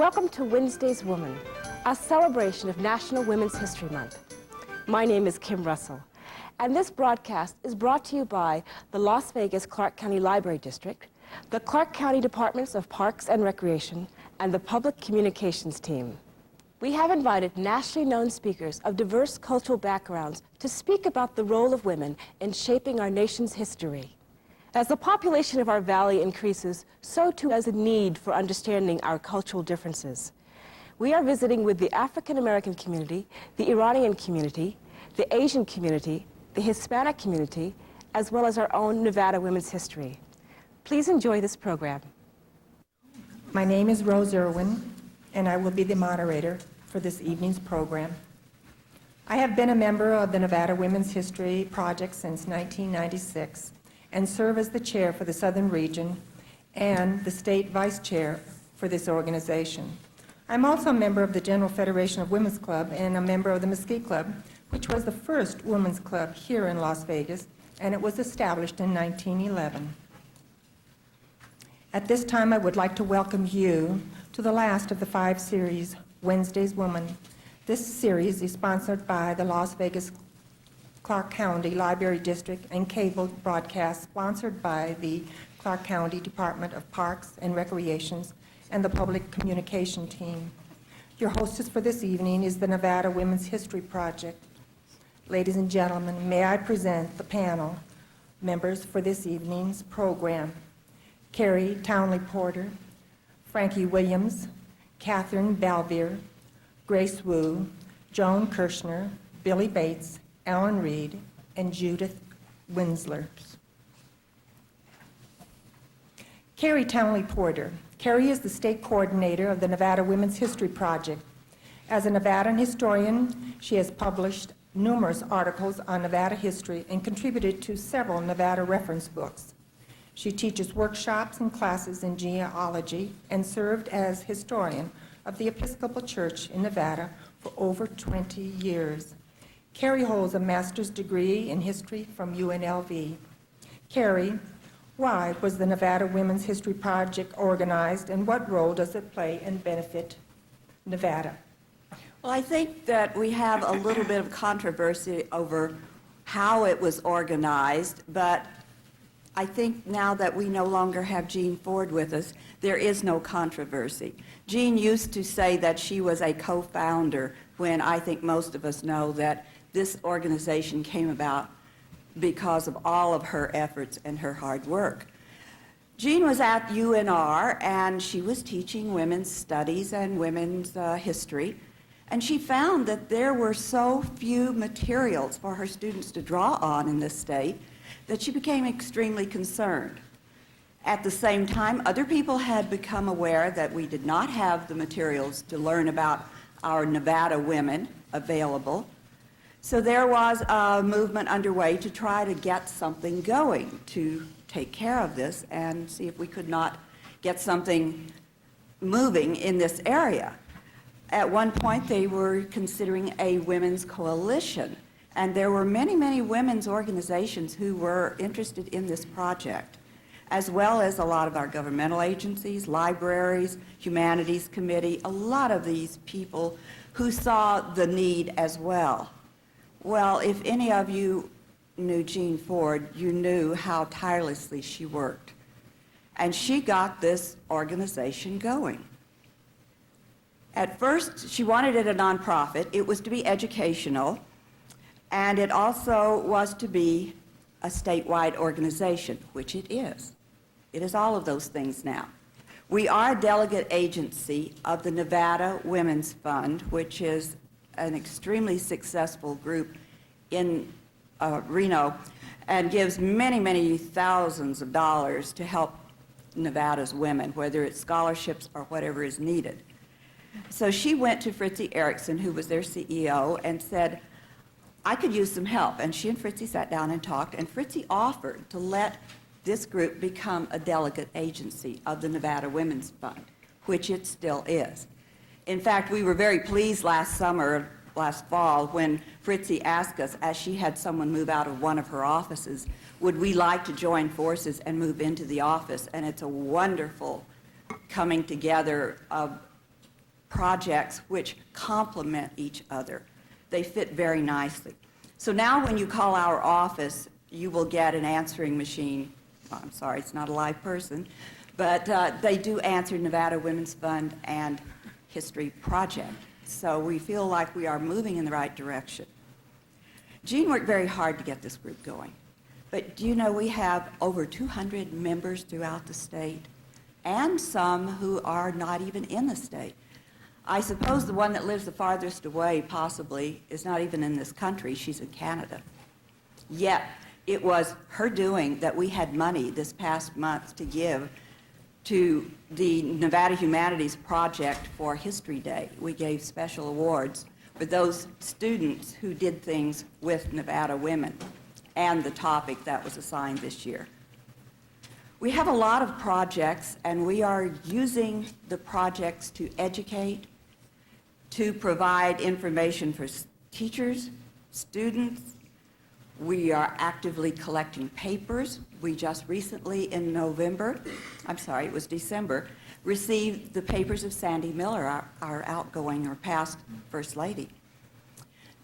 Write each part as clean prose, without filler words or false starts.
Welcome to Wednesday's Woman, a celebration of National Women's History Month. My name is Kim Russell, and this broadcast is brought to you by the Las Vegas Clark County Library District, the Clark County Departments of Parks and Recreation, and the Public Communications team. We have invited nationally known speakers of diverse cultural backgrounds to speak about the role of women in shaping our nation's history. As the population of our valley increases, so too has a need for understanding our cultural differences. We are visiting with the African American community, the Iranian community, the Asian community, the Hispanic community, as well as our own Nevada women's history. Please enjoy this program. My name is Rose Irwin, and I will be the moderator for this evening's program. I have been a member of the Nevada Women's History Project since 1996 and serve as the chair for the Southern Region and the state vice chair for this organization. I'm also a member of the General Federation of Women's Club and a member of the Mesquite Club, which was the first women's club here in Las Vegas, and it was established in 1911. At this time, I would like to welcome you to the last of the 5 series, Wednesday's Woman. This series is sponsored by the Las Vegas Clark County Library District and cable broadcast sponsored by the Clark County Department of Parks and Recreations and the Public Communication team. Your hostess for this evening is the Nevada Women's History Project. Ladies and gentlemen, may I present the panel members for this evening's program. Carrie Townley Porter, Frankie Williams, Catherine Bellver, Grace Wu, Joan Kerschner, Billie Bates, Alan Reed, and Judith Winzeler. Carrie Townley Porter. Carrie is the state coordinator of the Nevada Women's History Project. As a Nevadan historian, she has published numerous articles on Nevada history and contributed to several Nevada reference books. She teaches workshops and classes in genealogy and served as historian of the Episcopal Church in Nevada for over 20 years. Carrie holds a master's degree in history from UNLV. Carrie, why was the Nevada Women's History Project organized, and what role does it play and benefit Nevada? Well, I think that we have a little bit of controversy over how it was organized, but I think now that we no longer have Jean Ford with us, there is no controversy. Jean used to say that she was a co-founder, when I think most of us know that this organization came about because of all of her efforts and her hard work. Jean was at UNR, and she was teaching women's studies and women's history, and she found that there were so few materials for her students to draw on in this state that she became extremely concerned. At the same time, other people had become aware that we did not have the materials to learn about our Nevada women available. So there was a movement underway to try to get something going to take care of this and see if we could not get something moving in this area. At one point, they were considering a women's coalition, and there were many, many women's organizations who were interested in this project, as well as a lot of our governmental agencies, libraries, humanities committee, a lot of these people who saw the need as well. Well, if any of you knew Jean Ford, you knew how tirelessly she worked. And she got this organization going. At first, she wanted it a nonprofit. It was to be educational, and it also was to be a statewide organization, which it is. It is all of those things now. We are a delegate agency of the Nevada Women's Fund, which is an extremely successful group in Reno and gives many, many thousands of dollars to help Nevada's women, whether it's scholarships or whatever is needed. So she went to Fritzie Erickson, who was their CEO, and said, I could use some help. And she and Fritzie sat down and talked, and Fritzie offered to let this group become a delegate agency of the Nevada Women's Fund, which it still is. In fact, we were very pleased last fall, when Fritzie asked us, as she had someone move out of one of her offices, would we like to join forces and move into the office? And it's a wonderful coming together of projects which complement each other. They fit very nicely. So now when you call our office, you will get an answering machine. Well, I'm sorry, it's not a live person, but they do answer Nevada Women's Fund and History Project. So we feel like we are moving in the right direction. Jean worked very hard to get this group going. But do you know we have over 200 members throughout the state, and some who are not even in the state. I suppose the one that lives the farthest away, possibly, is not even in this country. She's in Canada. Yet, it was her doing that we had money this past month to give to the Nevada Humanities Project for History Day. We gave special awards for those students who did things with Nevada women and the topic that was assigned this year. We have a lot of projects, and we are using the projects to educate, to provide information for teachers, students. We are actively collecting papers. We just recently in December, received the papers of Sandy Miller, our outgoing or past First Lady.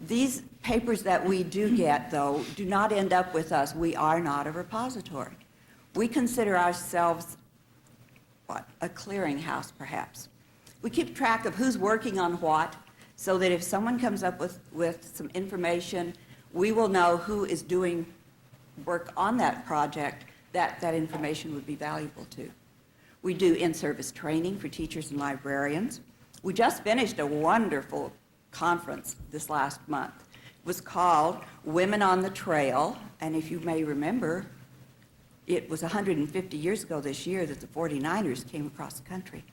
These papers that we do get, though, do not end up with us. We are not a repository. We consider ourselves, a clearinghouse, perhaps. We keep track of who's working on what, so that if someone comes up with some information, we will know who is doing work on that project that information would be valuable to. We do in-service training for teachers and librarians. We just finished a wonderful conference this last month. It was called Women on the Trail, and if you may remember, it was 150 years ago this year that the 49ers came across the country.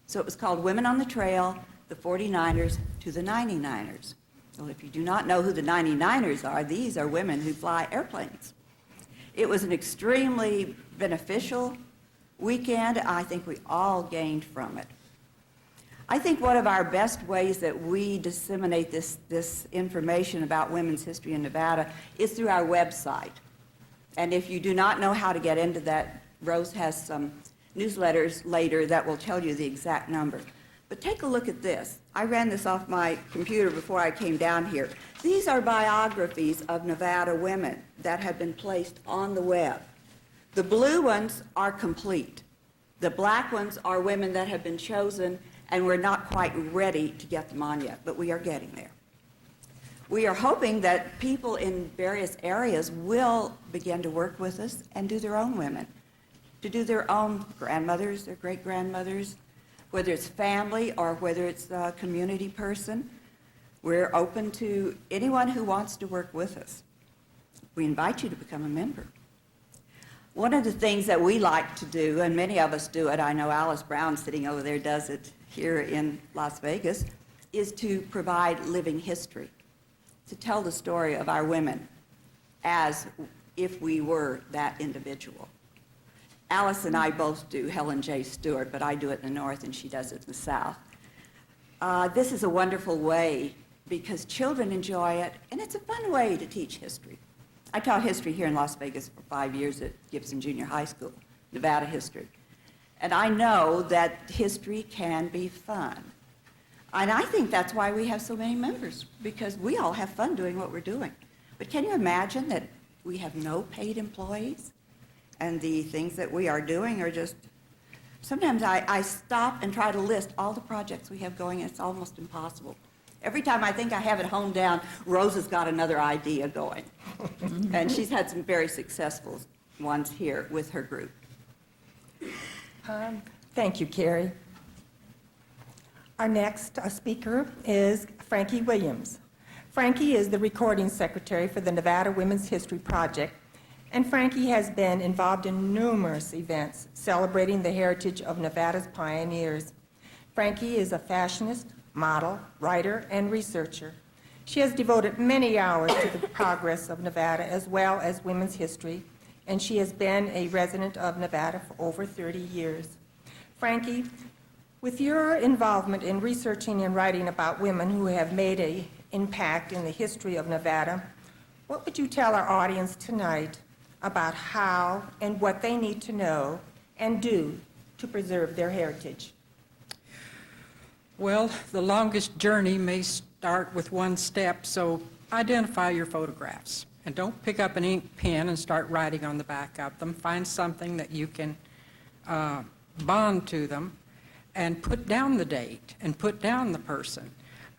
So it was called Women on the Trail, the 49ers to the 99ers. Well, if you do not know who the 99ers are, these are women who fly airplanes. It was an extremely beneficial weekend. I think we all gained from it. I think one of our best ways that we disseminate this information about women's history in Nevada is through our website. And if you do not know how to get into that, Rose has some newsletters later that will tell you the exact number. But take a look at this. I ran this off my computer before I came down here. These are biographies of Nevada women that have been placed on the web. The blue ones are complete. The black ones are women that have been chosen, and we're not quite ready to get them on yet, but we are getting there. We are hoping that people in various areas will begin to work with us and do their own women, to do their own grandmothers, their great-grandmothers, whether it's family or whether it's a community person. We're open to anyone who wants to work with us. We invite you to become a member. One of the things that we like to do, and many of us do it, I know Alice Brown sitting over there does it here in Las Vegas, is to provide living history, to tell the story of our women as if we were that individual. Alice and I both do Helen J. Stewart, but I do it in the north and she does it in the south. This is a wonderful way because children enjoy it, and it's a fun way to teach history. I taught history here in Las Vegas for 5 years at Gibson Junior High School, Nevada history. And I know that history can be fun. And I think that's why we have so many members, because we all have fun doing what we're doing. But can you imagine that we have no paid employees? And the things that we are doing are just, sometimes I stop and try to list all the projects we have going, and it's almost impossible. Every time I think I have it honed down, Rose has got another idea going. And she's had some very successful ones here with her group. Thank you, Carrie. Our next speaker is Frankie Williams. Frankie is the recording secretary for the Nevada Women's History Project, and Frankie has been involved in numerous events celebrating the heritage of Nevada's pioneers. Frankie is a fashionist, model, writer, and researcher. She has devoted many hours to the progress of Nevada as well as women's history, and she has been a resident of Nevada for over 30 years. Frankie, with your involvement in researching and writing about women who have made an impact in the history of Nevada, what would you tell our audience tonight about how and what they need to know and do to preserve their heritage? Well, the longest journey may start with one step, so identify your photographs. And don't pick up an ink pen and start writing on the back of them. Find something that you can bond to them and put down the date and put down the person.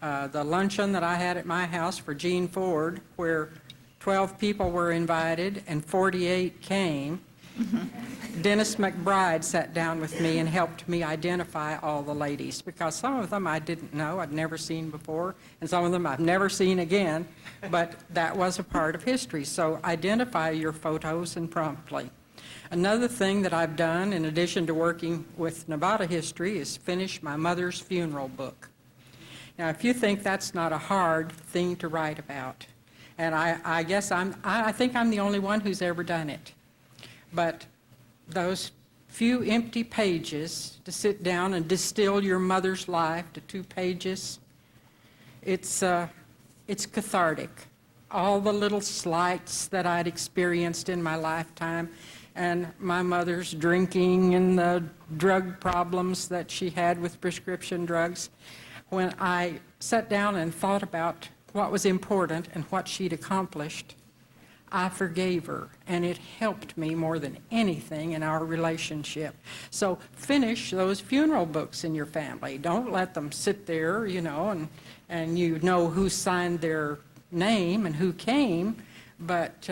The luncheon that I had at my house for Jean Ford, where 12 people were invited and 48 came, Dennis McBride sat down with me and helped me identify all the ladies, because some of them I didn't know, I'd never seen before, and some of them I've never seen again, but that was a part of history. So identify your photos and promptly. Another thing that I've done, in addition to working with Nevada history, is finish my mother's funeral book. Now, if you think that's not a hard thing to write about, and I guess I think I'm the only one who's ever done it. But those few empty pages to sit down and distill your mother's life to 2 pages, it's cathartic. All the little slights that I'd experienced in my lifetime, and my mother's drinking and the drug problems that she had with prescription drugs. When I sat down and thought about what was important and what she'd accomplished, I forgave her, and it helped me more than anything in our relationship. So finish those funeral books in your family. Don't let them sit there, you know, and you know who signed their name and who came, but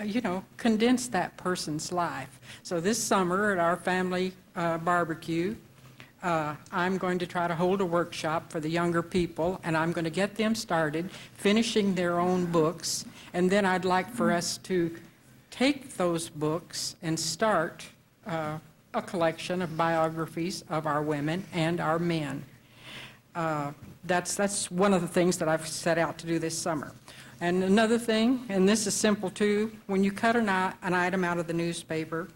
you know, condense that person's life. So this summer at our family barbecue, I'm going to try to hold a workshop for the younger people, and I'm going to get them started finishing their own books, and then I'd like for us to take those books and start a collection of biographies of our women and our men. That's one of the things that I've set out to do this summer. And another thing, and this is simple too, when you cut an item out of the newspaper,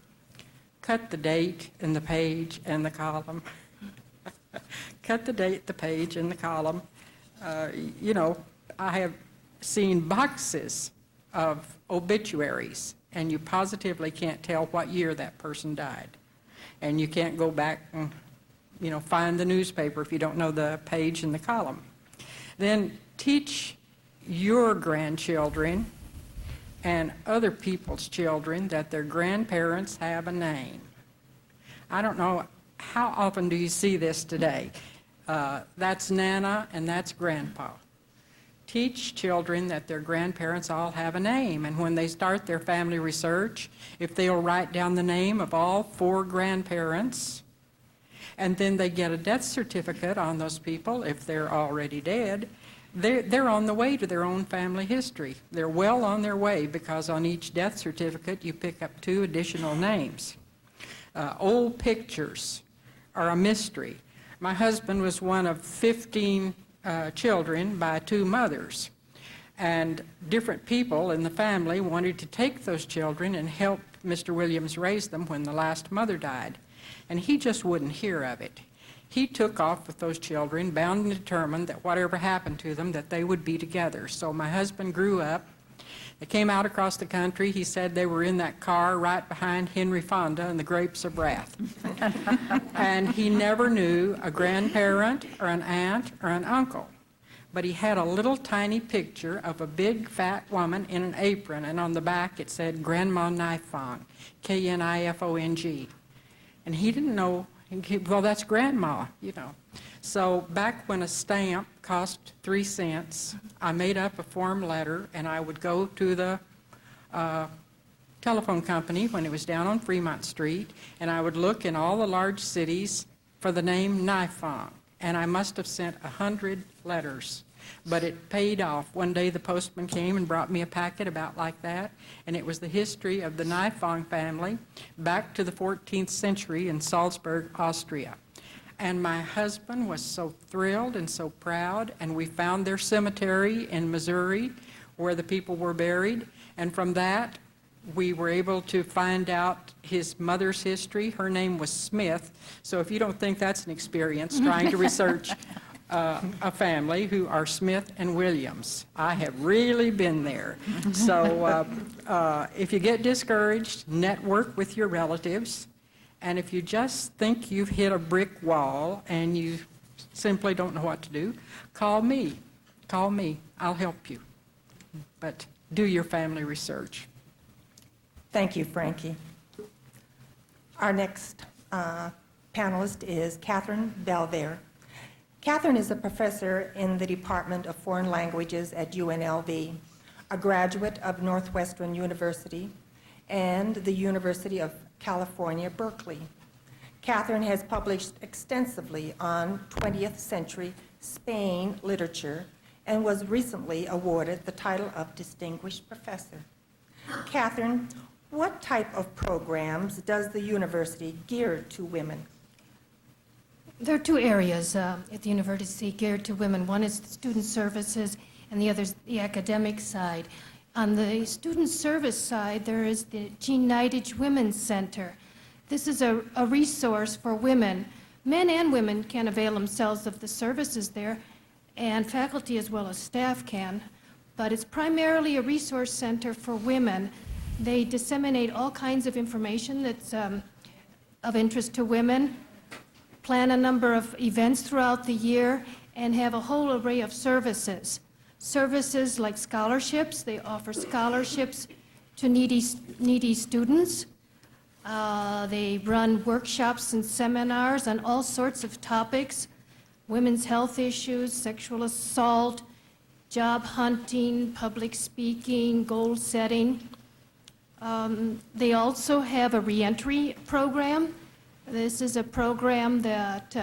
cut the date and the page and the column. Cut the date, the page, and the column. You know, I have seen boxes of obituaries, and you positively can't tell what year that person died. And you can't go back and, you know, find the newspaper if you don't know the page and the column. Then teach your grandchildren and other people's children that their grandparents have a name. I don't know, how often do you see this today? That's Nana and that's Grandpa. Teach children that their grandparents all have a name, and when they start their family research, if they'll write down the name of all 4 grandparents, and then they get a death certificate on those people if they're already dead, they're on the way to their own family history. They're well on their way, because on each death certificate you pick up 2 additional names. Old pictures are a mystery. My husband was one of 15 children by 2 mothers, and different people in the family wanted to take those children and help Mr. Williams raise them when the last mother died, and he just wouldn't hear of it. He took off with those children, bound and determined that whatever happened to them, that they would be together. So my husband grew up. They came out across the country. He said they were in that car right behind Henry Fonda and the Grapes of Wrath. And he never knew a grandparent or an aunt or an uncle. But he had a little tiny picture of a big fat woman in an apron, and on the back it said Grandma Knifong, Knifong. And he didn't know, well, that's Grandma, you know. So back when a stamp cost 3 cents, I made up a form letter, and I would go to the telephone company when it was down on Fremont Street, and I would look in all the large cities for the name Knifong. And I must have sent 100 letters, but it paid off. One day the postman came and brought me a packet about like that, and it was the history of the Knifong family back to the 14th century in Salzburg, Austria. And my husband was so thrilled and so proud, and we found their cemetery in Missouri where the people were buried, and from that we were able to find out his mother's history. Her name was Smith, so if you don't think that's an experience trying to research a family who are Smith and Williams, I have really been there. So if you get discouraged, network with your relatives. And if you just think you've hit a brick wall and you simply don't know what to do, call me. Call me. I'll help you. But do your family research. Thank you, Frankie. Our next panelist is Catherine Bellver. Catherine is a professor in the Department of Foreign Languages at UNLV, a graduate of Northwestern University and the University of California, Berkeley. Catherine has published extensively on 20th century Spain literature and was recently awarded the title of Distinguished Professor. Catherine, what type of programs does the university gear to women? There are two areas at the university geared to women. One is student services, and the other is the academic side. On the student service side, there is the Jean Nidage Women's Center. This is a resource for women. Men and women can avail themselves of the services there, and faculty as well as staff can, but it's primarily a resource center for women. They disseminate all kinds of information that's of interest to women, plan a number of events throughout the year, and have a whole array of services. Services like scholarships. They offer scholarships to needy students. They run workshops and seminars on all sorts of topics: women's health issues, sexual assault, job hunting, public speaking, goal setting. They also have a reentry program. This is a program that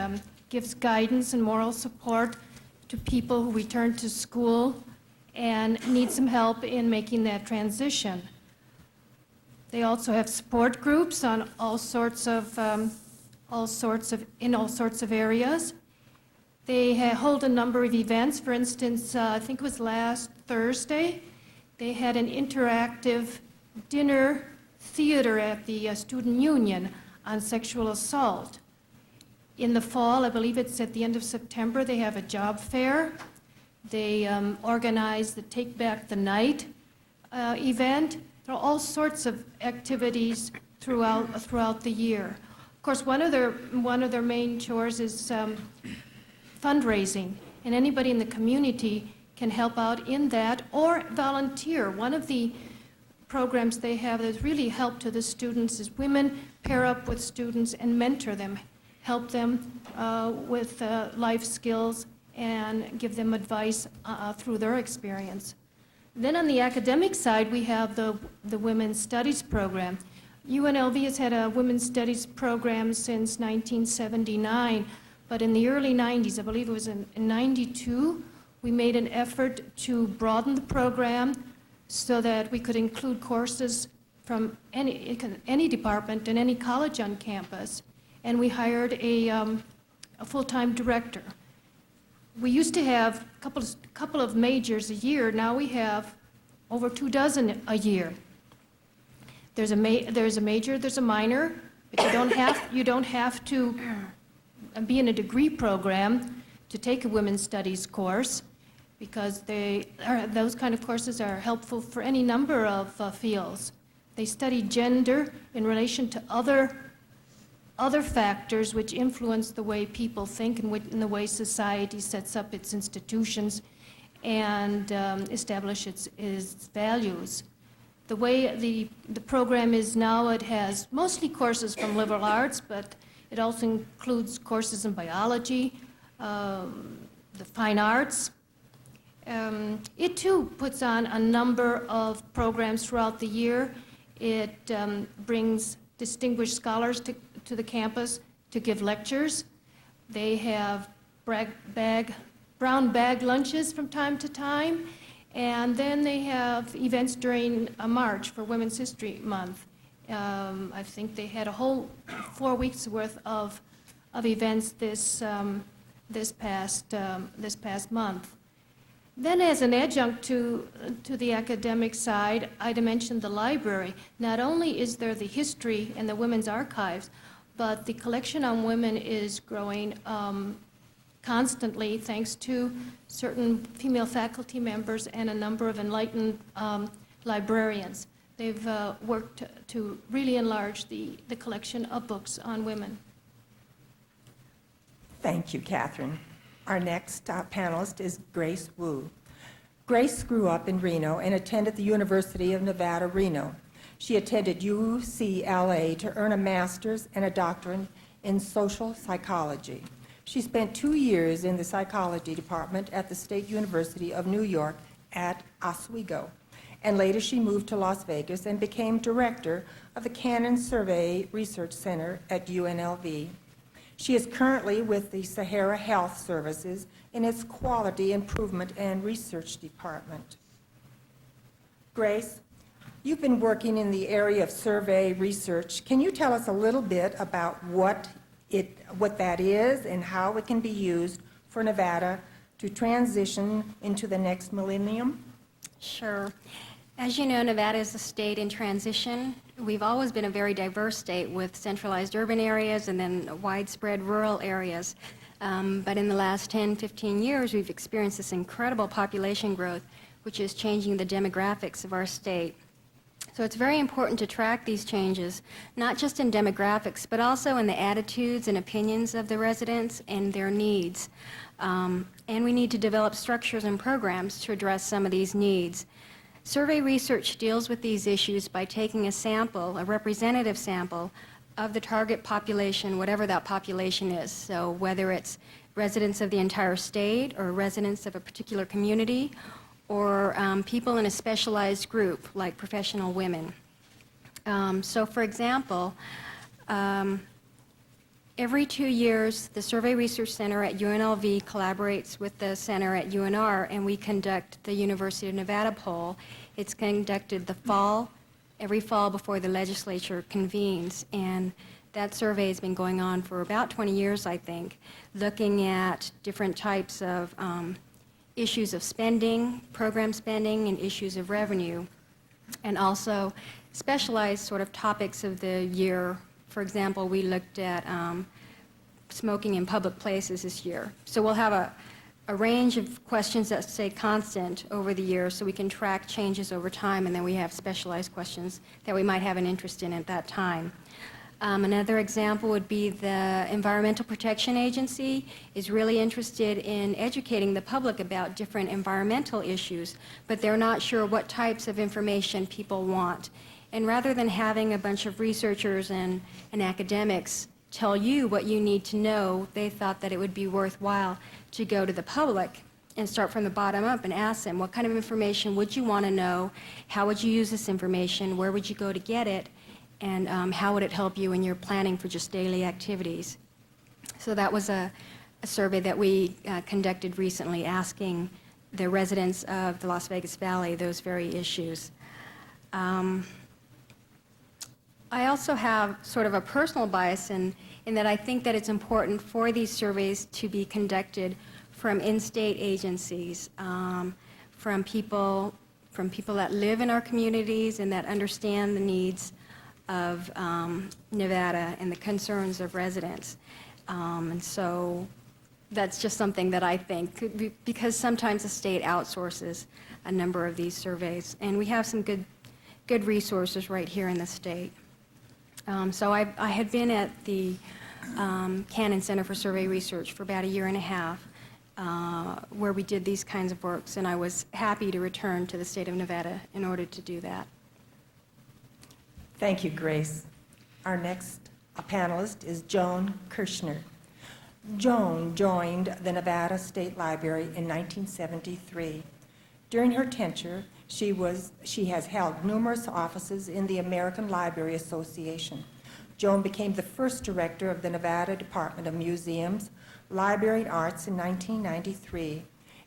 gives guidance and moral support to people who return to school and need some help in making that transition. They also have support groups on in all sorts of areas. They hold a number of events. For instance, I think it was last Thursday, they had an interactive dinner theater at the Student Union on sexual assault. In the fall, I believe it's at the end of September, they have a job fair. They organize the Take Back the Night event. There are all sorts of activities throughout the year. Of course, one of their main chores is fundraising, and anybody in the community can help out in that or volunteer. One of the programs they have that's really help to the students is women pair up with students and mentor them, help them with life skills and give them advice through their experience. Then on the academic side, we have the Women's Studies program. UNLV has had a Women's Studies program since 1979, but in the early 90s, I believe it was in 92, we made an effort to broaden the program so that we could include courses from any department and any college on campus, and we hired a full-time director. We used to have a couple of majors a year. Now we have over 24 a year. There's a major, there's a minor, but you don't have to be in a degree program to take a women's studies course, because those kind of courses are helpful for any number of fields. They study gender in relation to other factors which influence the way people think and the way society sets up its institutions and establish its values. The way the program is now, it has mostly courses from liberal arts, but it also includes courses in biology, the fine arts. It too puts on a number of programs throughout the year. It brings distinguished scholars to the campus to give lectures. They have brown bag lunches from time to time, and then they have events during a march for Women's History Month. I think they had a whole 4 weeks worth of events this past month. Then, as an adjunct to the academic side, I'd mention the library. Not only is there the history and the women's archives, but the collection on women is growing constantly thanks to certain female faculty members and a number of enlightened librarians. They've worked to really enlarge the collection of books on women. Thank you, Catherine. Our next panelist is Grace Wu. Grace grew up in Reno and attended the University of Nevada, Reno. She attended UCLA to earn a master's and a doctorate in social psychology. She spent 2 years in the psychology department at the State University of New York at Oswego, and later she moved to Las Vegas and became director of the Cannon Survey Research Center at UNLV. She is currently with the Sahara Health Services in its Quality Improvement and Research Department. Grace, you've been working in the area of survey research. Can you tell us a little bit about what that is and how it can be used for Nevada to transition into the next millennium? Sure. As you know, Nevada is a state in transition. We've always been a very diverse state with centralized urban areas and then widespread rural areas. But in the last 10, 15 years, we've experienced this incredible population growth, which is changing the demographics of our state. So it's very important to track these changes, not just in demographics, but also in the attitudes and opinions of the residents and their needs. And we need to develop structures and programs to address some of these needs. Survey research deals with these issues by taking a sample, a representative sample, of the target population, whatever that population is. So whether it's residents of the entire state or residents of a particular community, or people in a specialized group, like professional women. So for example, every 2 years, the Survey Research Center at UNLV collaborates with the center at UNR, and we conduct the University of Nevada poll. It's conducted every fall before the legislature convenes, and that survey has been going on for about 20 years, I think, looking at different types of issues of spending, program spending, and issues of revenue, and also specialized sort of topics of the year. For example, we looked at smoking in public places this year. So we'll have a range of questions that stay constant over the year so we can track changes over time, and then we have specialized questions that we might have an interest in at that time. Another example would be the Environmental Protection Agency is really interested in educating the public about different environmental issues, but they're not sure what types of information people want. And rather than having a bunch of researchers and academics tell you what you need to know, they thought that it would be worthwhile to go to the public and start from the bottom up and ask them, what kind of information would you want to know? How would you use this information? Where would you go to get it? And how would it help you in your planning for just daily activities? So that was a survey that we conducted recently, asking the residents of the Las Vegas Valley those very issues. I also have sort of a personal bias in that I think that it's important for these surveys to be conducted from in-state agencies, from people that live in our communities and that understand the needs of Nevada and the concerns of residents. And so that's just something that I think, because sometimes the state outsources a number of these surveys, and we have some good resources right here in the state. So I had been at the Cannon Center for Survey Research for about 1.5 years, where we did these kinds of works, and I was happy to return to the state of Nevada in order to do that. Thank you, Grace. Our next panelist is Joan Kerschner. Joan joined the Nevada State Library in 1973. During her tenure, she has held numerous offices in the American Library Association. Joan became the first director of the Nevada Department of Museums, Library and Arts in 1993,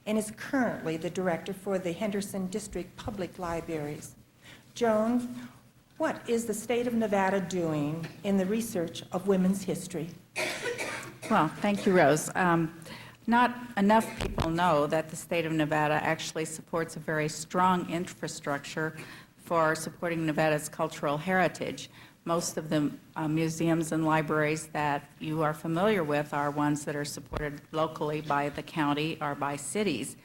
and is currently the director for the Henderson District Public Libraries. Joan, what is the state of Nevada doing in the research of women's history? Well, thank you, Rose. Not enough people know that the state of Nevada actually supports a very strong infrastructure for supporting Nevada's cultural heritage. Most of the museums and libraries that you are familiar with are ones that are supported locally by the county or by cities.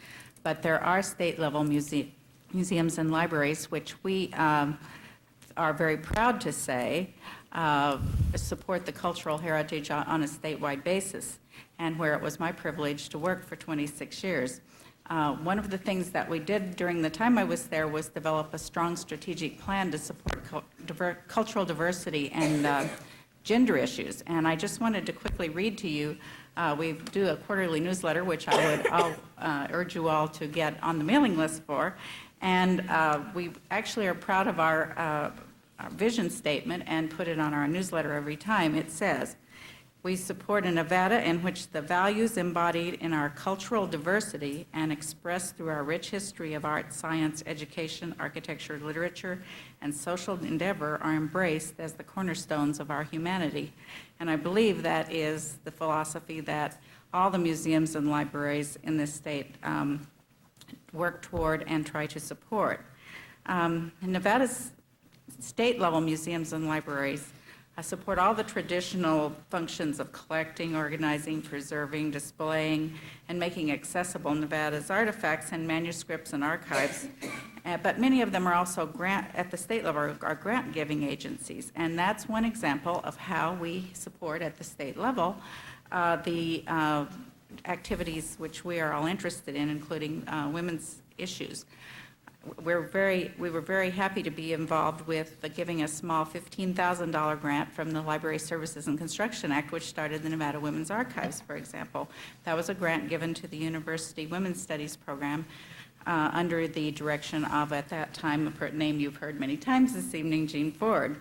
But there are state-level museums and libraries which we are very proud to say support the cultural heritage on a statewide basis. and where it was my privilege to work for 26 years. One of the things that we did during the time I was there was develop a strong strategic plan to support cultural diversity and gender issues. And I just wanted to quickly read to you, we do a quarterly newsletter, which I'll urge you all to get on the mailing list for. And we actually are proud of our vision statement and put it on our newsletter every time. It says, "We support a Nevada in which the values embodied in our cultural diversity and expressed through our rich history of art, science, education, architecture, literature, and social endeavor are embraced as the cornerstones of our humanity." And I believe that is the philosophy that all the museums and libraries in this state work toward and try to support. Nevada's state-level museums and libraries support all the traditional functions of collecting, organizing, preserving, displaying, and making accessible Nevada's artifacts and manuscripts and archives. But many of them are also at the state level are grant-giving agencies, and that's one example of how we support at the state level the activities which we are all interested in, including women's issues. We were very happy to be involved with giving a small $15,000 grant from the Library Services and Construction Act, which started the Nevada Women's Archives, for example. That was a grant given to the University Women's Studies program under the direction of, at that time, a name you've heard many times this evening, Jean Ford.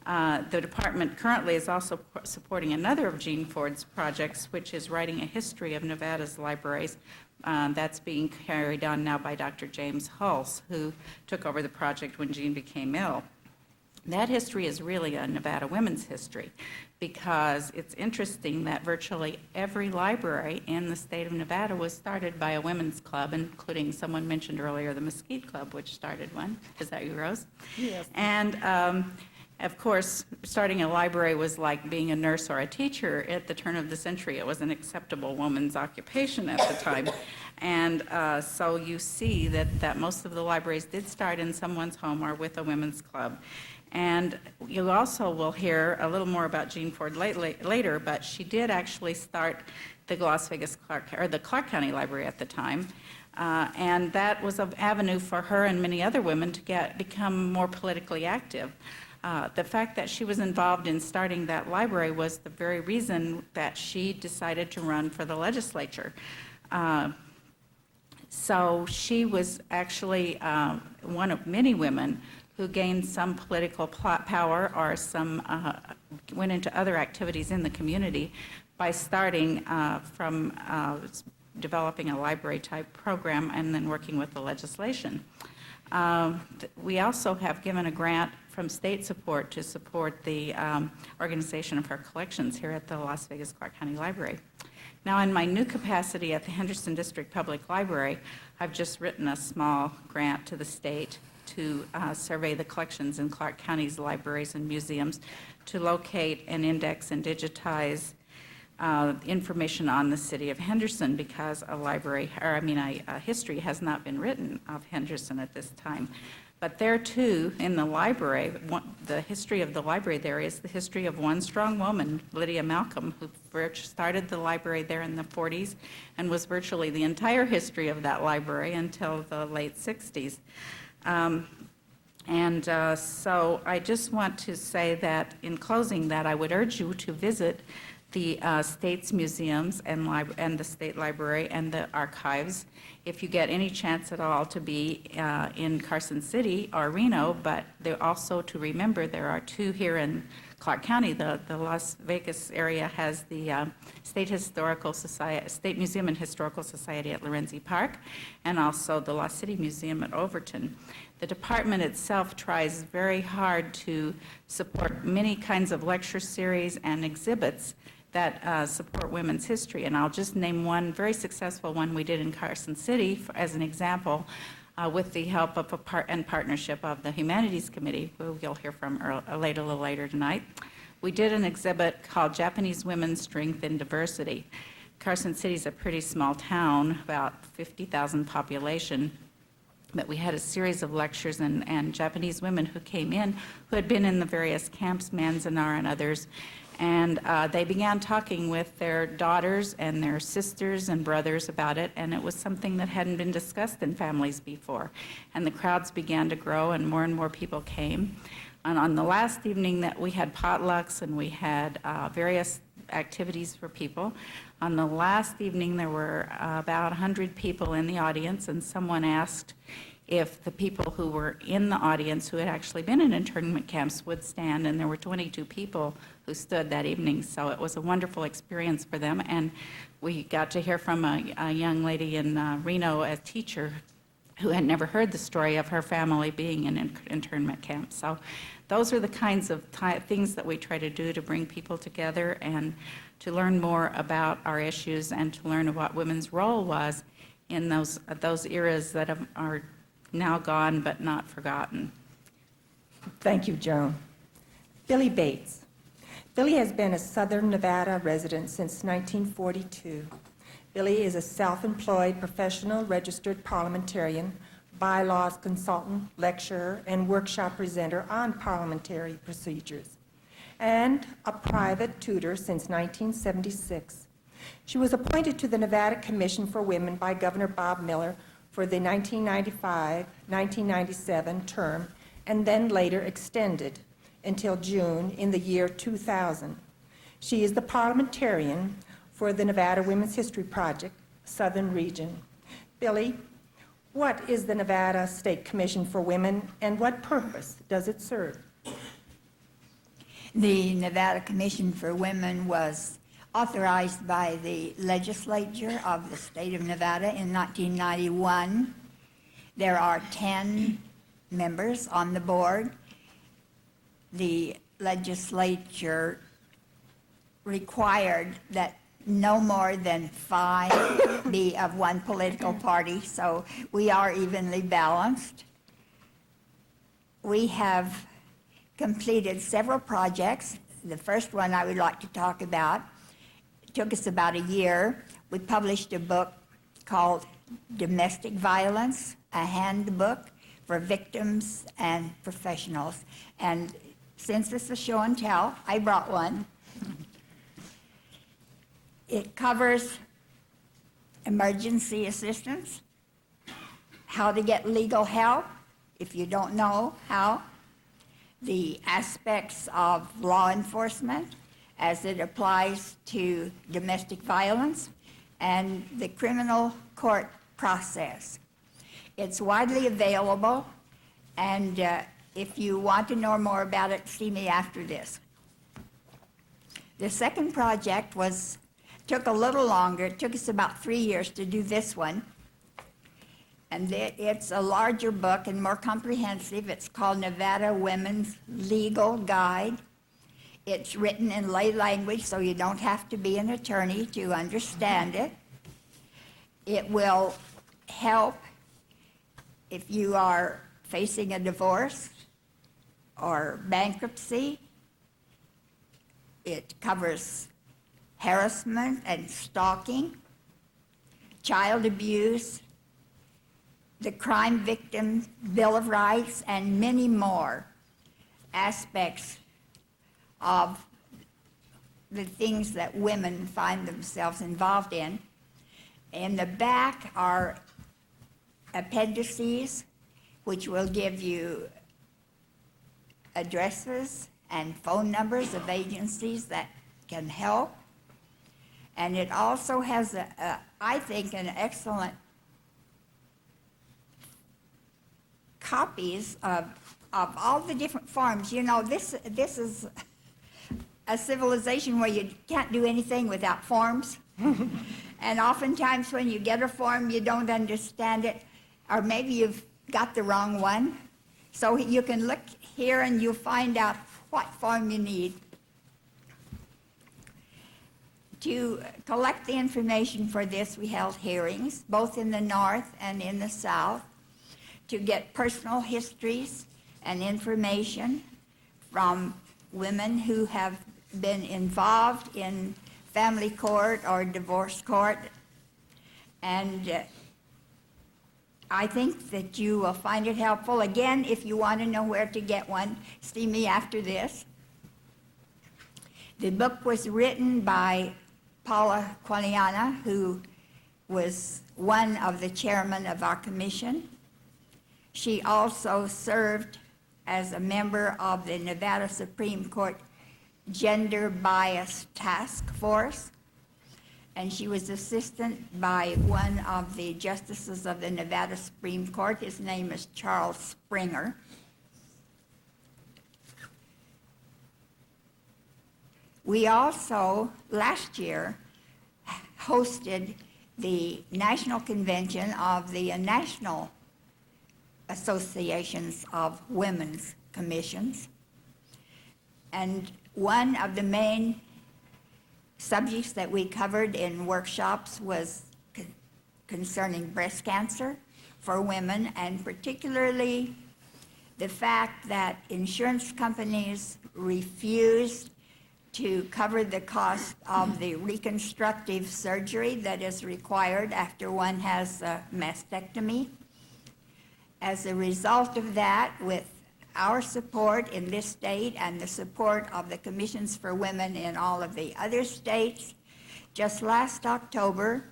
The department currently is also supporting another of Jean Ford's projects, which is writing a history of Nevada's libraries. That's being carried on now by Dr. James Hulse, who took over the project when Jean became ill. That history is really a Nevada women's history, because it's interesting that virtually every library in the state of Nevada was started by a women's club, including someone mentioned earlier, the Mesquite Club, which started one. Is that you, Rose? Yes. And of course, starting a library was like being a nurse or a teacher at the turn of the century. It was an acceptable woman's occupation at the time. And so you see that most of the libraries did start in someone's home or with a women's club. And you also will hear a little more about Jean Ford later, but she did actually start the the Clark County Library at the time. And that was an avenue for her and many other women to become more politically active. The fact that she was involved in starting that library was the very reason that she decided to run for the legislature. So she was actually one of many women who gained some political power or went into other activities in the community by starting from developing a library-type program and then working with the legislation. We also have given a grant from state support to support the organization of her collections here at the Las Vegas Clark County Library. Now, in my new capacity at the Henderson District Public Library, I've just written a small grant to the state to survey the collections in Clark County's libraries and museums to locate and index and digitize information on the city of Henderson, because a history has not been written of Henderson at this time. But there too, in the library, the history of the library there is the history of one strong woman, Lydia Malcolm, who started the library there in the 40s and was virtually the entire history of that library until the late 60s. So I just want to say that in closing that I would urge you to visit the state's museums and the state library and the archives if you get any chance at all to be in Carson City or Reno, but also to remember there are two here in Clark County. The Las Vegas area has the State Museum and Historical Society at Lorenzi Park, and also the Lost City Museum at Overton. The department itself tries very hard to support many kinds of lecture series and exhibits that support women's history. And I'll just name one very successful one we did in Carson City as an example, with the help of and partnership of the Humanities Committee, who you'll hear from a little later tonight. We did an exhibit called Japanese Women's Strength in Diversity. Carson City is a pretty small town, about 50,000 population, But we had a series of lectures and Japanese women who came in who had been in the various camps, Manzanar and others, and they began talking with their daughters and their sisters and brothers about it, and it was something that hadn't been discussed in families before. And the crowds began to grow, and more people came. And on the last evening that we had potlucks and we had various activities for people, on the last evening there were about 100 people in the audience, and someone asked if the people who were in the audience who had actually been in internment camps would stand, and there were 22 people who stood that evening. So it was a wonderful experience for them, and we got to hear from a young lady in Reno, a teacher, who had never heard the story of her family being in internment camp. So those are the kinds of things that we try to do to bring people together and to learn more about our issues and to learn what women's role was in those eras that are now gone but not forgotten. Thank you, Joan. Billie Bates. Billie has been a Southern Nevada resident since 1942. Billie is a self-employed professional registered parliamentarian, bylaws consultant, lecturer, and workshop presenter on parliamentary procedures, and a private tutor since 1976. She was appointed to the Nevada Commission for Women by Governor Bob Miller for the 1995-1997 term, and then later extended until June in the year 2000. She is the parliamentarian for the Nevada Women's History Project, Southern Region. Billie, what is the Nevada State Commission for Women, and what purpose does it serve? The Nevada Commission for Women was authorized by the legislature of the state of Nevada in 1991. There are 10 members on the board. The legislature required that no more than 5 be of one political party, so we are evenly balanced. We have completed several projects. The first one I would like to talk about took us about a year. We published a book called Domestic Violence, a handbook for victims and professionals. And since this is show and tell, I brought one. It covers emergency assistance, how to get legal help if you don't know how, the aspects of law enforcement as it applies to domestic violence, and the criminal court process. It's widely available, and if you want to know more about it, see me after this. The second project took a little longer. It took us about 3 years to do this one. And it's a larger book and more comprehensive. It's called Nevada Women's Legal Guide. It's written in lay language, so you don't have to be an attorney to understand it. It will help if you are facing a divorce or bankruptcy. It covers harassment and stalking, child abuse, the Crime Victim Bill of Rights, and many more aspects of the things that women find themselves involved in. In the back are appendices, which will give you addresses and phone numbers of agencies that can help. And it also has, I think, an excellent copies of all the different forms. You know, this is a civilization where you can't do anything without forms. And oftentimes when you get a form, you don't understand it, or maybe you've got the wrong one. So you can look here and you'll find out what form you need. To collect the information for this, we held hearings, both in the north and in the south, to get personal histories and information from women who have been involved in family court or divorce court. And I think that you will find it helpful. Again, if you want to know where to get one, see me after this. The book was written by Paula Qualiana, who was one of the chairmen of our commission. She also served as a member of the Nevada Supreme Court Gender Bias Task Force, and she was assisted by one of the justices of the Nevada Supreme Court. His name is Charles Springer. We also, last year, hosted the National Convention of the National Associations of Women's Commissions. And one of the main subjects that we covered in workshops was concerning breast cancer for women, and particularly the fact that insurance companies refused to cover the cost of the reconstructive surgery that is required after one has a mastectomy. As a result of that, with our support in this state and the support of the Commissions for Women in all of the other states, just last October,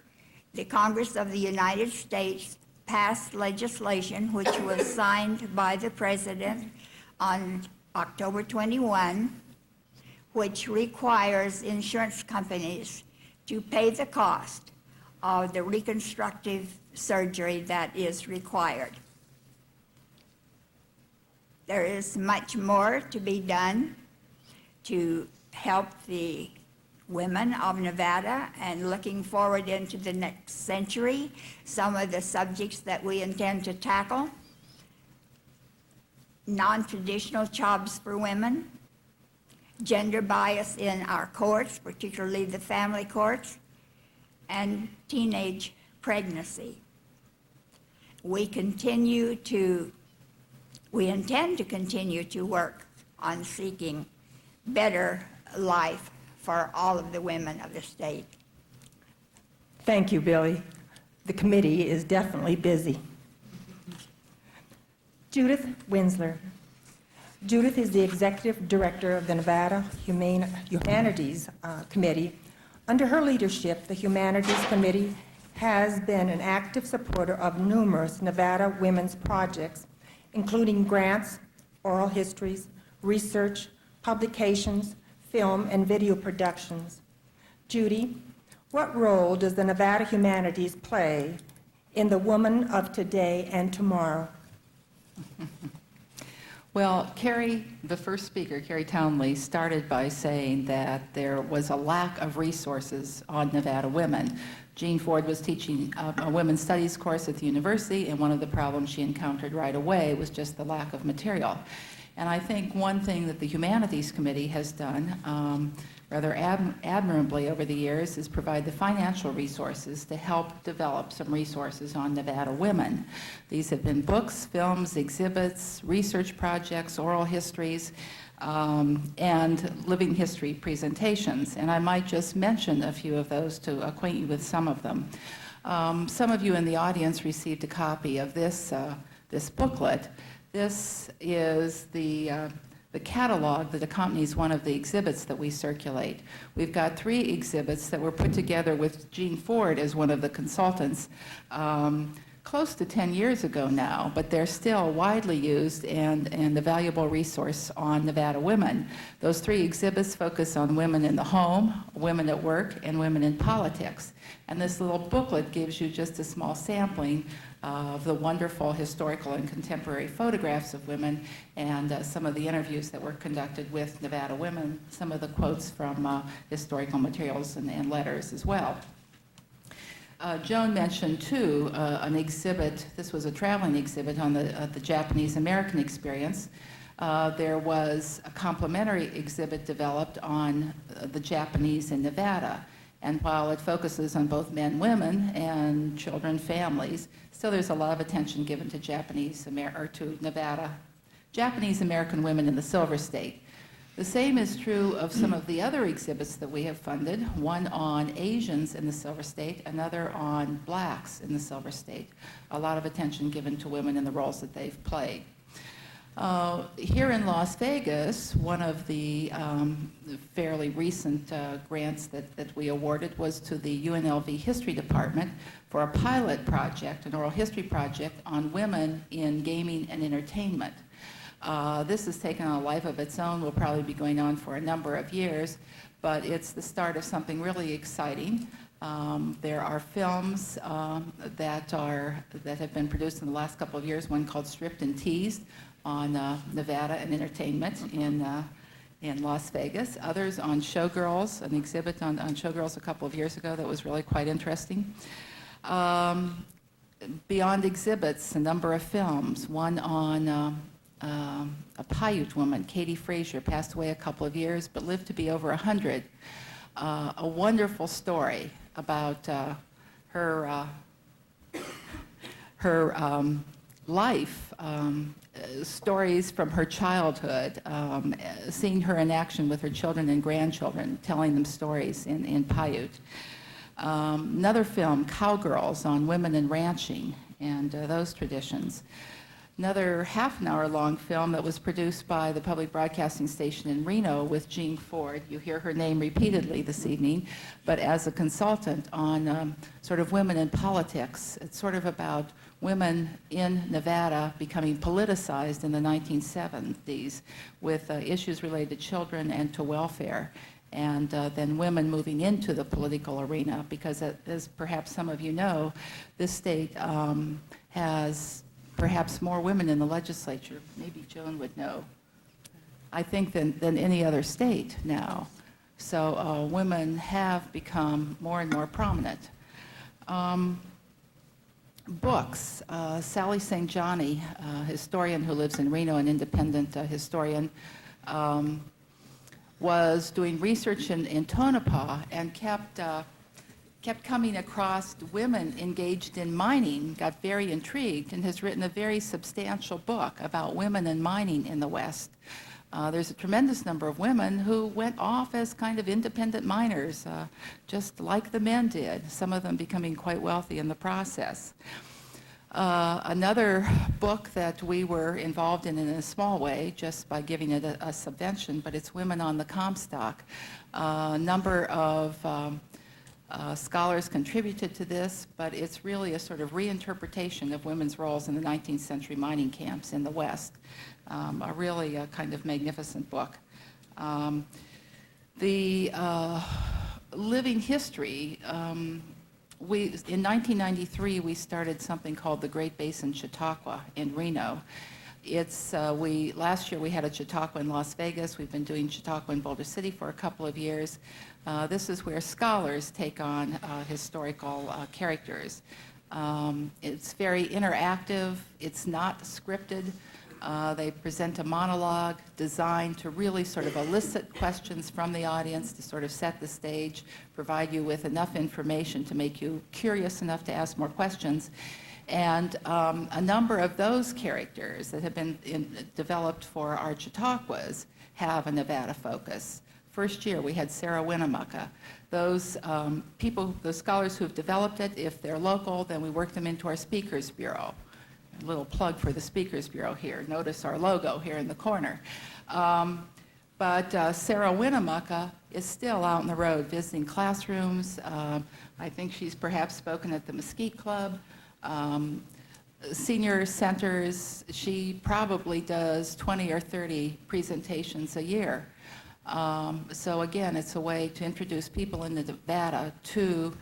the Congress of the United States passed legislation which was signed by the President on October 21, which requires insurance companies to pay the cost of the reconstructive surgery that is required. There is much more to be done to help the women of Nevada, and looking forward into the next century, some of the subjects that we intend to tackle: non-traditional jobs for women, gender bias in our courts, particularly the family courts, and teenage pregnancy. We intend to continue to work on seeking better life for all of the women of the state. Thank you, Billie. The committee is definitely busy. Judith Winzeler. Judith is the executive director of the Nevada Humanities Committee. Under her leadership, the Humanities Committee has been an active supporter of numerous Nevada women's projects, including grants, oral histories, research, publications, film and video productions. Judy, what role does the Nevada Humanities play in the woman of today and tomorrow? Well, Carrie, the first speaker, Carrie Townley, started by saying that there was a lack of resources on Nevada women. Jean Ford was teaching a women's studies course at the university, and one of the problems she encountered right away was just the lack of material. And I think one thing that the Humanities Committee has done rather admirably over the years is provide the financial resources to help develop some resources on Nevada women. These have been books, films, exhibits, research projects, oral histories, and living history presentations. And I might just mention a few of those to acquaint you with some of them. Some of you in the audience received a copy of this booklet. This is the catalog that accompanies one of the exhibits that we circulate. We've got 3 exhibits that were put together with Jean Ford as one of the consultants close to 10 years ago now, but they're still widely used and a valuable resource on Nevada women. Those 3 exhibits focus on women in the home, women at work, and women in politics. And this little booklet gives you just a small sampling of the wonderful historical and contemporary photographs of women and some of the interviews that were conducted with Nevada women, some of the quotes from historical materials and letters as well. Joan mentioned, too, an exhibit. This was a traveling exhibit on the Japanese-American experience. There was a complementary exhibit developed on the Japanese in Nevada. And while it focuses on both men, women, and children, families, still there's a lot of attention given to Japanese-American women in the Silver State. The same is true of some of the other exhibits that we have funded, one on Asians in the Silver State, another on blacks in the Silver State. A lot of attention given to women and the roles that they've played. Here in Las Vegas, one of the fairly recent grants that we awarded was to the UNLV History Department for a pilot project, an oral history project on women in gaming and entertainment. This has taken on a life of its own, will probably be going on for a number of years, but it's the start of something really exciting. There are films that have been produced in the last couple of years, one called Stripped and Teased on Nevada and entertainment in Las Vegas. Others on Showgirls, an exhibit on Showgirls a couple of years ago that was really quite interesting. Beyond exhibits, a number of films, one on a Paiute woman, Katie Frazier, passed away a couple of years but lived to be over 100. A wonderful story about her life, stories from her childhood, seeing her in action with her children and grandchildren, telling them stories in Paiute. Another film, Cowgirls, on women and ranching and those traditions. Another half-an-hour-long film that was produced by the public broadcasting station in Reno with Jean Ford. You hear her name repeatedly this evening, but as a consultant on sort of women in politics. It's sort of about women in Nevada becoming politicized in the 1970s with issues related to children and to welfare, and then women moving into the political arena, because as perhaps some of you know, this state has perhaps more women in the legislature, maybe Joan would know, I think, than any other state now. So women have become more and more prominent. Books. Sally St. Johnny, a historian who lives in Reno, an independent historian, was doing research in Tonopah and kept coming across women engaged in mining, got very intrigued, and has written a very substantial book about women and mining in the West. There's a tremendous number of women who went off as kind of independent miners, just like the men did, some of them becoming quite wealthy in the process. Another book that we were involved in a small way, just by giving it a subvention, but it's Women on the Comstock. A number of scholars contributed to this, but it's really a sort of reinterpretation of women's roles in the 19th century mining camps in the West. A really kind of magnificent book. The living history, in 1993 we started something called the Great Basin Chautauqua in Reno. It's, last year we had a Chautauqua in Las Vegas. We've been doing Chautauqua in Boulder City for a couple of years. This is where scholars take on historical characters. It's very interactive. It's not scripted. They present a monologue designed to really sort of elicit questions from the audience, to sort of set the stage, provide you with enough information to make you curious enough to ask more questions. And a number of those characters that have been developed for our Chautauquas have a Nevada focus. First year, we had Sarah Winnemucca. Those those scholars who've developed it, if they're local, then we work them into our Speakers Bureau. A little plug for the Speakers Bureau here. Notice our logo here in the corner. But Sarah Winnemucca is still out on the road visiting classrooms. I think she's perhaps spoken at the Mesquite Club. Senior centers, she probably does 20 or 30 presentations a year. So again, it's a way to introduce people in Nevada to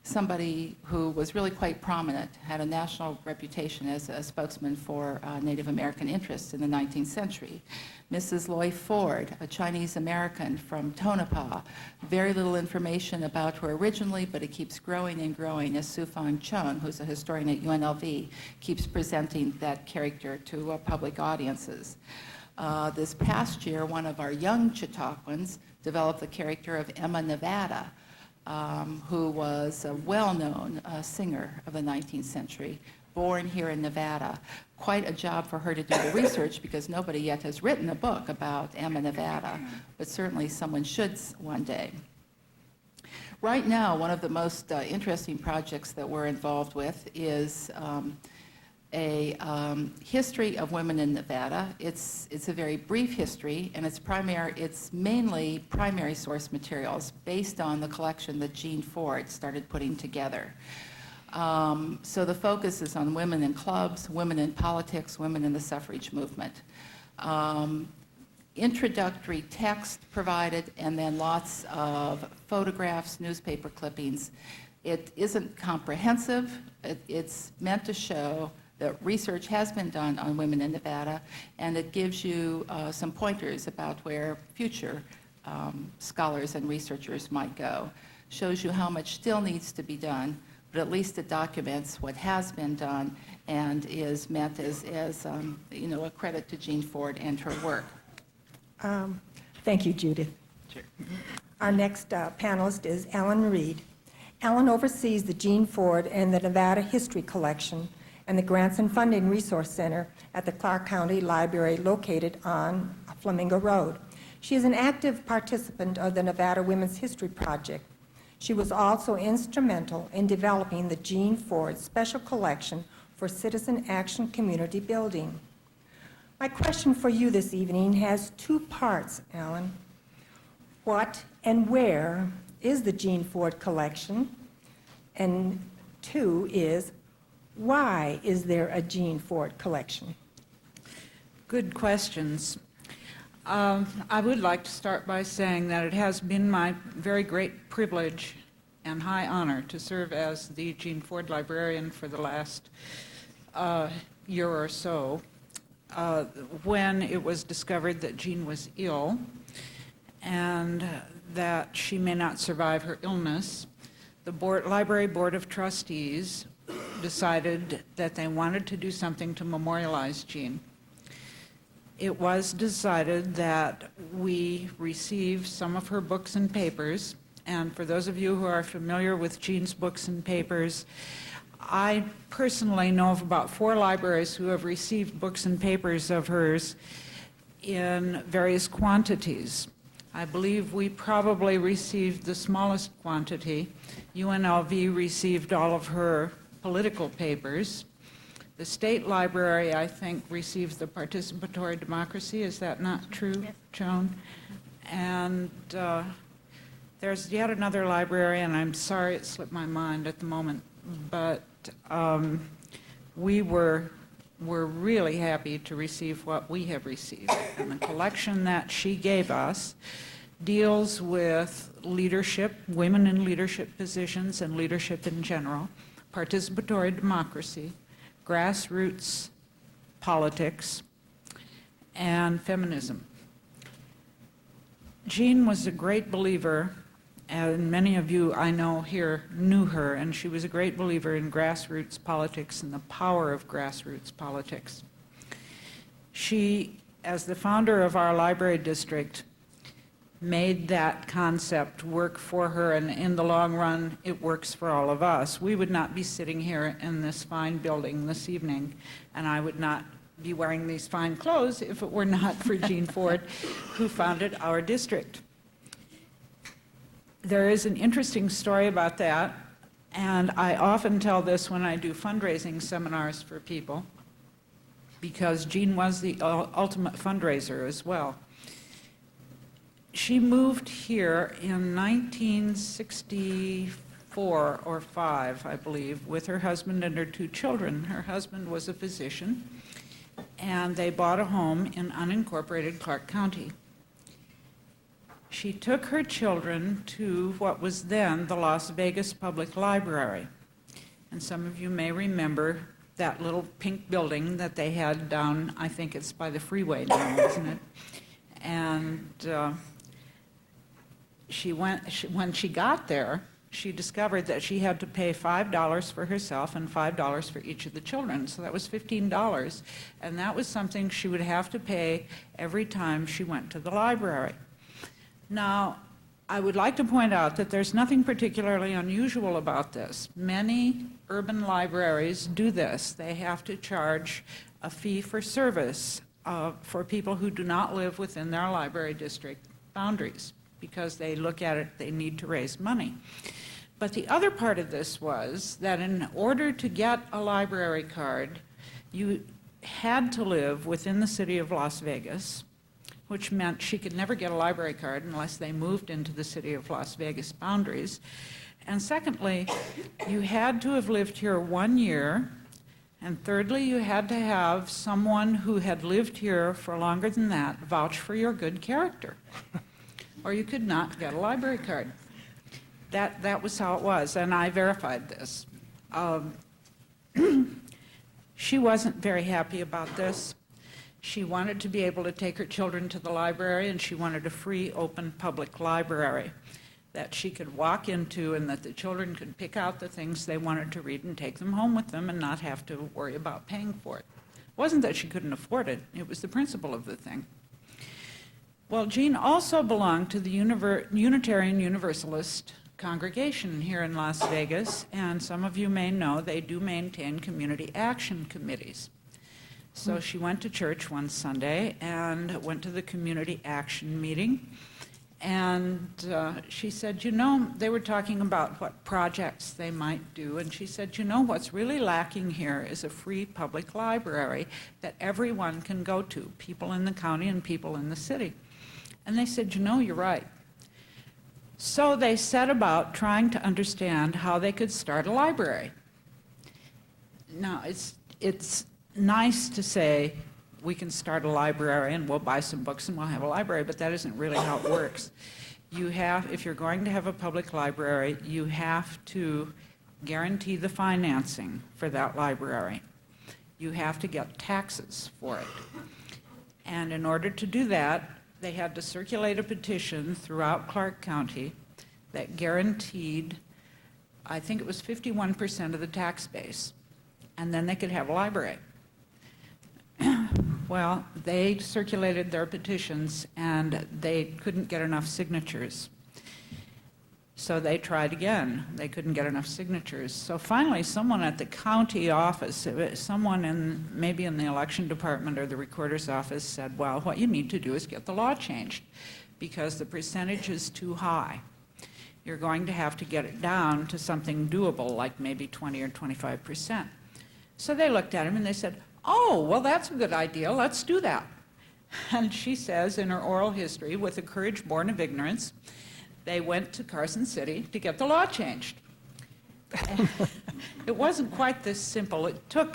somebody who was really quite prominent, had a national reputation as a spokesman for Native American interests in the 19th century. Mrs. Loy Ford, a Chinese American from Tonopah. Very little information about her originally, but it keeps growing and growing as Sufang Chung, who's a historian at UNLV, keeps presenting that character to public audiences. This past year, one of our young Chautauquans developed the character of Emma Nevada, who was a well-known singer of the 19th century, born here in Nevada. Quite a job for her to do the research because nobody yet has written a book about Emma, Nevada, but certainly someone should one day. Right now, one of the most interesting projects that we're involved with is a history of women in Nevada. It's a very brief history, and it's mainly primary source materials based on the collection that Jean Ford started putting together. So the focus is on women in clubs, women in politics, women in the suffrage movement. Introductory text provided, and then lots of photographs, newspaper clippings. It isn't comprehensive. It's meant to show that research has been done on women in Nevada, and it gives you some pointers about where future scholars and researchers might go. Shows you how much still needs to be done, but at least it documents what has been done and is meant as a credit to Jean Ford and her work. Thank you, Judith. Sure. Our next panelist is Ellen Reed. Ellen oversees the Jean Ford and the Nevada History Collection and the Grants and Funding Resource Center at the Clark County Library located on Flamingo Road. She is an active participant of the Nevada Women's History Project. She was also instrumental in developing the Jean Ford Special Collection for Citizen Action Community Building. My question for you this evening has two parts, Alan. What and where is the Jean Ford collection? And two is, why is there a Jean Ford collection? Good questions. I would like to start by saying that it has been my very great privilege and high honor to serve as the Jean Ford librarian for the last year or so. When it was discovered that Jean was ill and that she may not survive her illness, the Library Board of Trustees decided that they wanted to do something to memorialize Jean. It was decided that we receive some of her books and papers, and for those of you who are familiar with Jean's books and papers, I personally know of about 4 libraries who have received books and papers of hers in various quantities. I believe we probably received the smallest quantity. UNLV received all of her political papers. The State Library, I think, receives the Participatory Democracy. Is that not true, yes, Joan? And there's yet another library, and I'm sorry it slipped my mind at the moment, but we were really happy to receive what we have received. And the collection that she gave us deals with leadership, women in leadership positions and leadership in general, participatory democracy, grassroots politics, and feminism. Jean was a great believer, and many of you I know here knew her, and she was a great believer in grassroots politics and the power of grassroots politics. She, as the founder of our library district, made that concept work for her, and in the long run, it works for all of us. We would not be sitting here in this fine building this evening, and I would not be wearing these fine clothes if it were not for Jean Ford, who founded our district. There is an interesting story about that, and I often tell this when I do fundraising seminars for people, because Jean was the ultimate fundraiser as well. She moved here in 1964 or 5, I believe, with her husband and her 2 children. Her husband was a physician, and they bought a home in unincorporated Clark County. She took her children to what was then the Las Vegas Public Library. And some of you may remember that little pink building that they had down, I think it's by the freeway now, isn't it? And when she got there, she discovered that she had to pay $5 for herself and $5 for each of the children. So that was $15. And that was something she would have to pay every time she went to the library. Now, I would like to point out that there's nothing particularly unusual about this. Many urban libraries do this. They have to charge a fee for service for people who do not live within their library district boundaries, because they look at it, they need to raise money. But the other part of this was that in order to get a library card, you had to live within the city of Las Vegas, which meant she could never get a library card unless they moved into the city of Las Vegas boundaries. And secondly, you had to have lived here 1 year. And thirdly, you had to have someone who had lived here for longer than that vouch for your good character, or you could not get a library card. That was how it was, and I verified this. She wasn't very happy about this. She wanted to be able to take her children to the library, and she wanted a free, open, public library that she could walk into and that the children could pick out the things they wanted to read and take them home with them and not have to worry about paying for it. It wasn't that she couldn't afford it. It was the principle of the thing. Well, Jean also belonged to the Unitarian Universalist congregation here in Las Vegas, and some of you may know they do maintain community action committees. So she went to church one Sunday and went to the community action meeting, and she said, you know, they were talking about what projects they might do, and she said, you know, what's really lacking here is a free public library that everyone can go to, people in the county and people in the city. And they said, you know, you're right. So they set about trying to understand how they could start a library. Now, it's nice to say we can start a library and we'll buy some books and we'll have a library, but that isn't really how it works. You have, if you're going to have a public library, you have to guarantee the financing for that library. You have to get taxes for it. And in order to do that, they had to circulate a petition throughout Clark County that guaranteed, I think it was 51% of the tax base, and then they could have a library. Well, they circulated their petitions and they couldn't get enough signatures. So they tried again. They couldn't get enough signatures. So finally, someone at the county office, someone maybe in the election department or the recorder's office said, well, what you need to do is get the law changed because the percentage is too high. You're going to have to get it down to something doable, like maybe 20 or 25%. So they looked at him and they said, oh, well, that's a good idea. Let's do that. And she says in her oral history, with a courage born of ignorance, they went to Carson City to get the law changed. It wasn't quite this simple. It took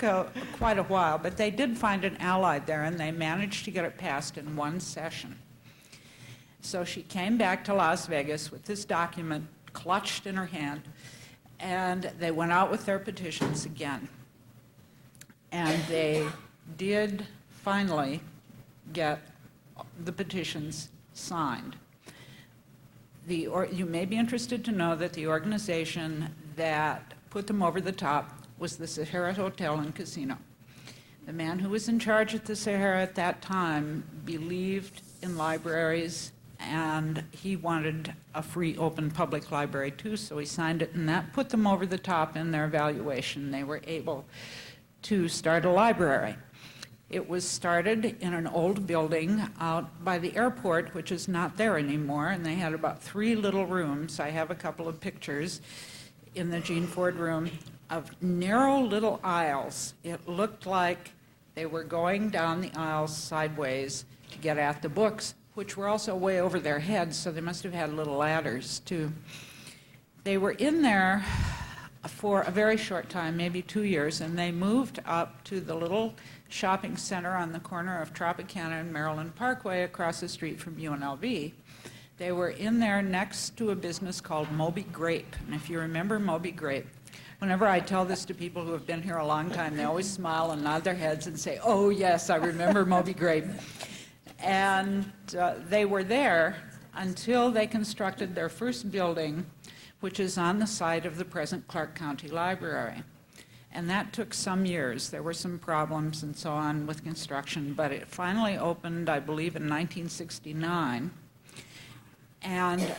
quite a while, but they did find an ally there, and they managed to get it passed in one session. So she came back to Las Vegas with this document clutched in her hand, and they went out with their petitions again. And they did finally get the petitions signed. You may be interested to know that the organization that put them over the top was the Sahara Hotel and Casino. The man who was in charge at the Sahara at that time believed in libraries, and he wanted a free, open public library too, so he signed it, and that put them over the top in their evaluation. They were able to start a library. It was started in an old building out by the airport, which is not there anymore, and they had about 3 little rooms. I have a couple of pictures in the Jean Ford room of narrow little aisles. It looked like they were going down the aisles sideways to get at the books, which were also way over their heads, so they must have had little ladders too. They were in there for a very short time, maybe 2 years, and they moved up to the little shopping center on the corner of Tropicana and Maryland Parkway across the street from UNLV. They were in there next to a business called Moby Grape. And if you remember Moby Grape, whenever I tell this to people who have been here a long time, they always smile and nod their heads and say, oh yes, I remember Moby Grape. And they were there until they constructed their first building, which is on the site of the present Clark County Library. And that took some years. There were some problems and so on with construction, but it finally opened, I believe, in 1969. And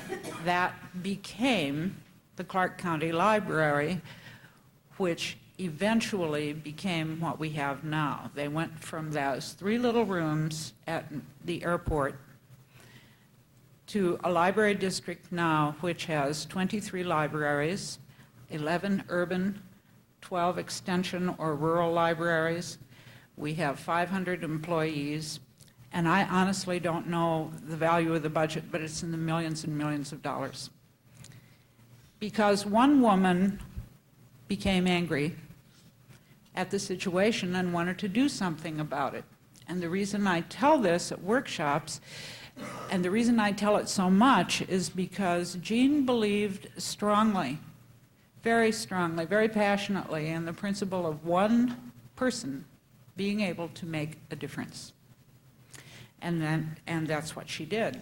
that became the Clark County Library, which eventually became what we have now. They went from those 3 little rooms at the airport to a library district now which has 23 libraries, 11 urban, 12 extension or rural libraries. We have 500 employees, and I honestly don't know the value of the budget, but it's in the millions and millions of dollars. Because one woman became angry at the situation and wanted to do something about it. And the reason I tell this at workshops, and the reason I tell it so much, is because Jean believed strongly, very strongly, very passionately in the principle of one person being able to make a difference. And that's what she did.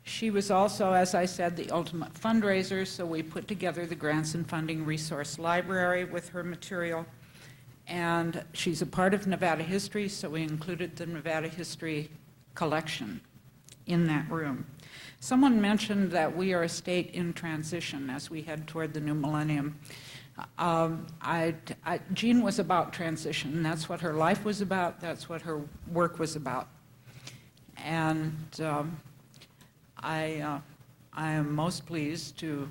She was also, as I said, the ultimate fundraiser, so we put together the Grants and Funding Resource Library with her material. And she's a part of Nevada History, so we included the Nevada History collection in that room. Someone mentioned that we are a state in transition as we head toward the new millennium. Jean was about transition. That's what her life was about. That's what her work was about. And I am most pleased to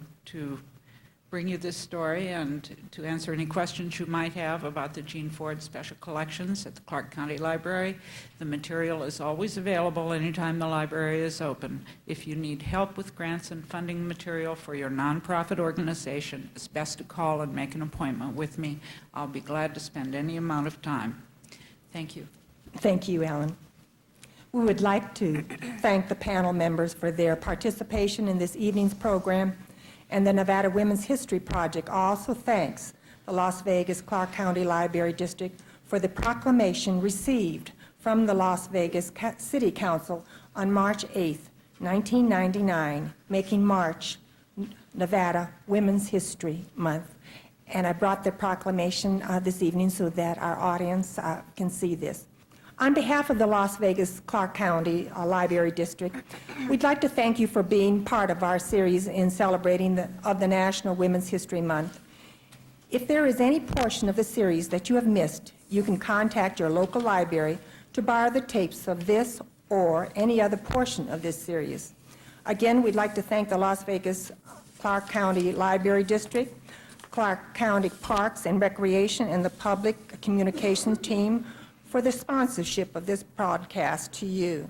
bring you this story and to answer any questions you might have about the Jean Ford Special Collections at the Clark County Library. The material is always available anytime the library is open. If you need help with grants and funding material for your nonprofit organization, it's best to call and make an appointment with me. I'll be glad to spend any amount of time. Thank you. Thank you, Ellen. We would like to thank the panel members for their participation in this evening's program, and the Nevada Women's History Project also thanks the Las Vegas Clark County Library District for the proclamation received from the Las Vegas City Council on March 8, 1999, making March Nevada Women's History Month. And I brought the proclamation this evening so that our audience can see this. On behalf of the Las Vegas Clark County Library District, we'd like to thank you for being part of our series in celebrating the National Women's History Month. If there is any portion of the series that you have missed, you can contact your local library to borrow the tapes of this or any other portion of this series. Again, we'd like to thank the Las Vegas Clark County Library District, Clark County Parks and Recreation, and the Public Communications team for the sponsorship of this broadcast to you.